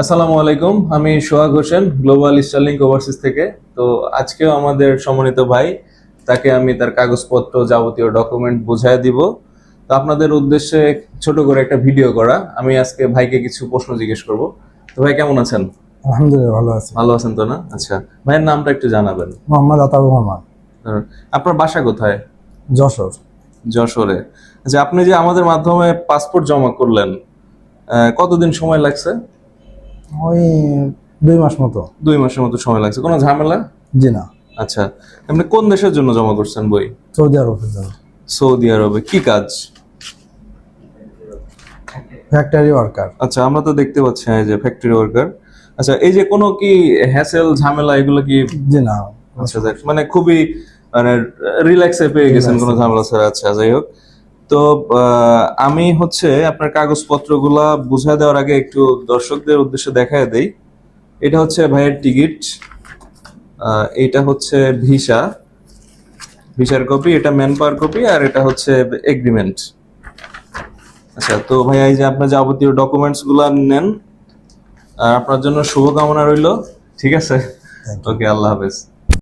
আসসালামু আলাইকুম, আমি সোহাগ হোসেন, গ্লোবাল স্টারলিংক ওভারসিজ থেকে। তো আজকেও আমাদের সম্মানিত ভাই, তাকে আমি তার কাগজপত্র যাবতীয় ডকুমেন্ট বুঝায় দিব। তো আপনাদের উদ্দেশ্যে ছোট করে একটা ভিডিও করা। আমি আজকে ভাইকে কিছু প্রশ্ন জিজ্ঞেস করব। তো ভাই কেমন আছেন? আলহামদুলিল্লাহ ভালো আছি। ভালো আছেন তো না? আচ্ছা, ভাইয়ের নামটা একটু জানাবেন। মোহাম্মদ আতাউর রহমান, আপনার বাসা কোথায়? যশোর। যশোরে। আচ্ছা, আপনি যে আমাদের মাধ্যমে পাসপোর্ট জমা করলেন, কতদিন সময় লাগছে? ওই 2 মাস মতো। 2 মাসের মতো সময় লাগছে। কোনো ঝামেলা? জি না, আচ্ছা, আপনি কোন দেশের জন্য জমা করছেন বই? সৌদি আরবের জন্য। সৌদি আরবে কি কাজ? Factory worker. আচ্ছা, আমরা তো দেখতে পাচ্ছি এই যে ফ্যাক্টরি ওয়ার্কার। আচ্ছা, এই যে কোনো কি হ্যাসেল ঝামেলা এগুলো কি? জি না। আচ্ছা, দেখ মানে খুবই মানে রিল্যাক্সে পেয়ে গেছেন কোনো ঝামেলা ছাড়া। আচ্ছা, যাই হোক। তো আমি হচ্ছে আপনার কাগজপত্রগুলা বুঝায় দেওয়ার আগে একটু দর্শকদের উদ্দেশ্যে দেখায় দেই। এটা হচ্ছে ভাইয়ের টিকিট, এটা হচ্ছে ভিসা, ভিসার কপি, এটা ম্যান পাওয়ার কপি, আর এটা হচ্ছে এগ্রিমেন্ট। আচ্ছা, তো ভাইয়া এই যে আপনার যাবতীয় ডকুমেন্টস গুলা নেন, আর আপনার জন্য শুভকামনা রইলো। ঠিক আছে, Thank you. ওকে, আল্লাহ হাফেজ।